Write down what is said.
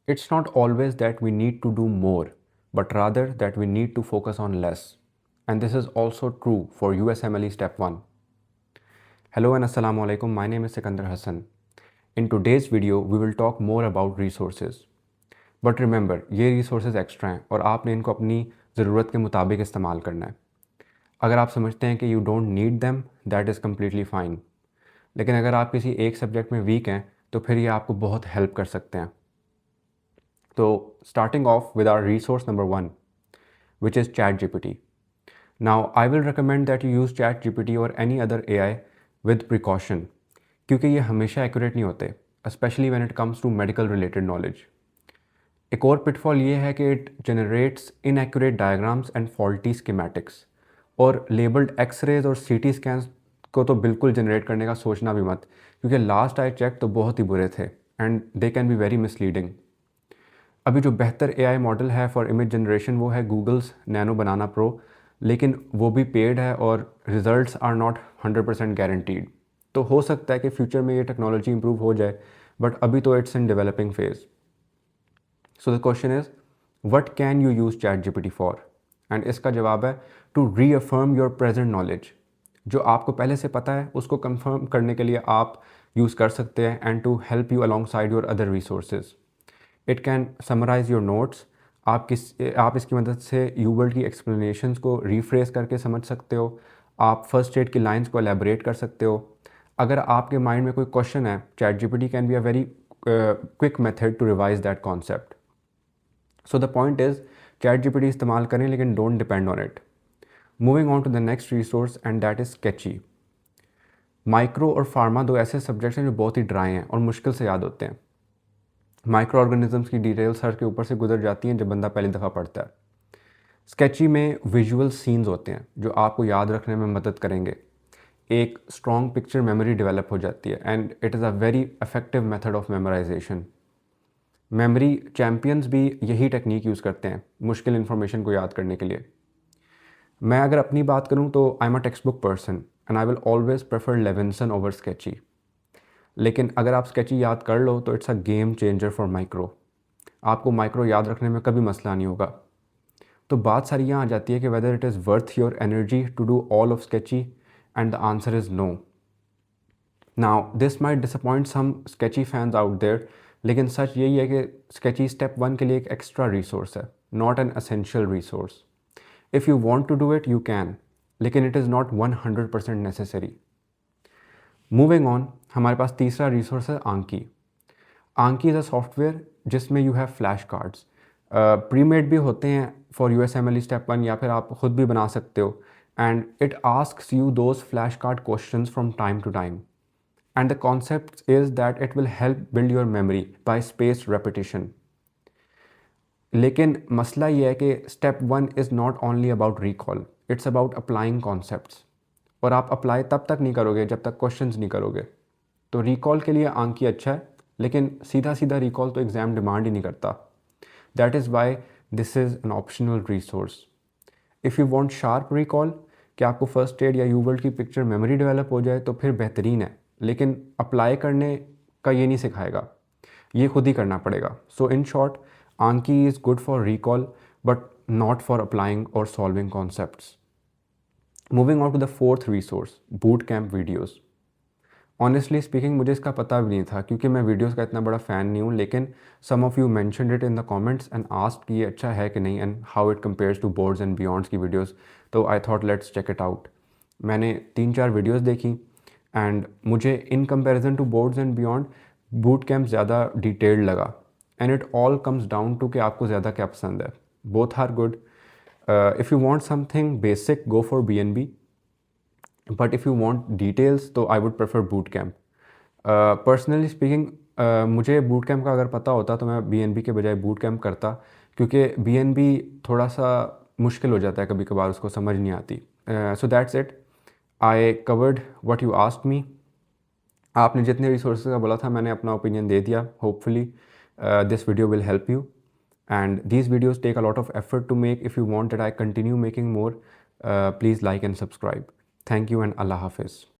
It's not always that we need to do more, but rather that we need to focus on less. And this is also true for USMLE Step 1. Hello and Assalamu alaikum. My name is Sikandar Hassan. In today's video, we will talk more about resources. But remember, ये resources extra हैं और आपने इनको अपनी ज़रूरत के मुताबिक इस्तेमाल करना है. अगर आप समझते हैं कि you don't need them, that is completely fine. लेकिन अगर आप किसी एक सब्जेक्ट में वीक हैं तो फिर ये आपको बहुत हेल्प कर सकते हैं. So starting off with our resource number 1, which is ChatGPT. Now I will recommend that you use ChatGPT or any other AI with precaution क्योंकि ये हमेशा accurate नहीं होते, especially when it comes to medical related knowledge. एक और pitfall ये है कि it generates inaccurate diagrams and faulty schematics और labeled X-rays और CT scans को तो बिल्कुल generate करने का सोचना भी मत क्योंकि last I checked तो बहुत ही बुरे थे and they can be very misleading. अभी जो बेहतर AI मॉडल है फॉर इमेज जनरेशन वो है गूगल्स नैनो बनाना प्रो, लेकिन वो भी पेड है और रिजल्ट्स आर नॉट 100% गारंटीड. तो हो सकता है कि फ्यूचर में ये टेक्नोलॉजी इंप्रूव हो जाए, बट अभी तो it's in developing phase. So the question is what can you use ChatGPT for? And इसका जवाब है to reaffirm your present knowledge. जो आपको पहले से पता है उसको कंफर्म करने के लिए आप यूज़ कर सकते हैं and to help you alongside your other resources. It can summarise your notes. आप इसकी मदद से यूवर्ल्ड की एक्सप्लेनेशंस को रीफ्रेस करके समझ सकते हो. आप फर्स्ट एड की लाइंस को एलेबरेट कर सकते हो. अगर आपके माइंड में कोई क्वेश्चन है, ChatGPT can be a very quick method to revise that concept. So the point is ChatGPT इस्तेमाल करें लेकिन don't depend on it. Moving on to the next resource and that is Sketchy. Micro और pharma दो ऐसे subjects हैं जो बहुत ही dry हैं और मुश्किल से याद होते हैं. माइक्रो ऑर्गेनिजम्स की डिटेल सर के ऊपर से गुजर जाती हैं जब बंदा पहली दफ़ा पढ़ता है. स्केची में विजुअल सीन्स होते हैं जो आपको याद रखने में मदद करेंगे. एक स्ट्रॉन्ग पिक्चर मेमोरी डेवलप हो जाती है and it is a very effective method of memorisation. Memory champions भी यही टेक्निक यूज़ करते हैं मुश्किल इन्फॉर्मेशन को याद करने के लिए. मैं अगर अपनी बात करूँ तो I am a text book person and I will always prefer Levinson over sketchy. लेकिन अगर आप स्केची याद कर लो तो it's a game changer for micro. आपको माइक्रो याद रखने में कभी मसला नहीं होगा. तो बात सारी यहाँ आ जाती है कि whether it is worth your energy to do all of Sketchy and the answer is no. Now this might disappoint some Sketchy fans out there, लेकिन सच यही है कि स्केची स्टेप 1 के लिए एक एक्स्ट्रा रिसोर्स है, not an essential resource. If you want to do it you can, लेकिन it is not 100% necessary. Moving on, हमारे पास तीसरा रिसोर्स है Anki. Anki is a software जिसमें you have flash cards. Premade भी होते हैं फॉर USMLE स्टेप 1 या फिर आप ख़ुद भी बना सकते हो. And it asks you those flash card questions from time to time. And the concept is that it will help build your memory by space repetition. लेकिन मसला ये है कि step 1 is not only about recall, it's about applying concepts. और आप apply तब तक नहीं करोगे जब तक क्वेश्चंस नहीं करोगे. तो रिकॉल के लिए आंकी अच्छा है, लेकिन सीधा सीधा रिकॉल तो एग्ज़ाम डिमांड ही नहीं करता. That is why this is an optional resource. If you want sharp recall कि आपको फर्स्ट एड या यूवर्ल्ड की पिक्चर मेमोरी डेवलप हो जाए तो फिर बेहतरीन है, लेकिन अप्लाई करने का ये नहीं सिखाएगा, ये खुद ही करना पड़ेगा. So in short, Anki is good for recall but not for applying और solving concepts. Moving on to the fourth resource, boot camp videos. Honestly speaking मुझे इसका पता भी नहीं था क्योंकि मैं वीडियोस का इतना बड़ा फ़ैन नहीं हूँ, लेकिन some of you mentioned it in the comments and asked कि ये अच्छा है कि नहीं and how it compares to Boards and Beyond's की वीडियोस. तो I thought let's check it out. मैंने 3-4 वीडियोस देखी एंड मुझे in comparison to Boards and Beyond boot camp ज़्यादा डिटेल्ड लगा. And it all comes down to कि आपको ज़्यादा क्या पसंद है. Both are good. If you want something basic go for BNB, but if you want details तो I would prefer boot camp. Personally speaking मुझे बूट कैंप का अगर पता होता तो मैं BNB के बजाय बूट कैंप करता, क्योंकि BNB थोड़ा सा मुश्किल हो जाता है कभी कभार, उसको समझ नहीं आती. So that's it. I covered what you asked me. आपने जितने रिसोर्सेज का बोला था मैंने अपना ओपिनियन दे दिया. Hopefully this video will help you. And these videos take a lot of effort to make. If you want that I continue making more, please like and subscribe. Thank you and Allah Hafiz.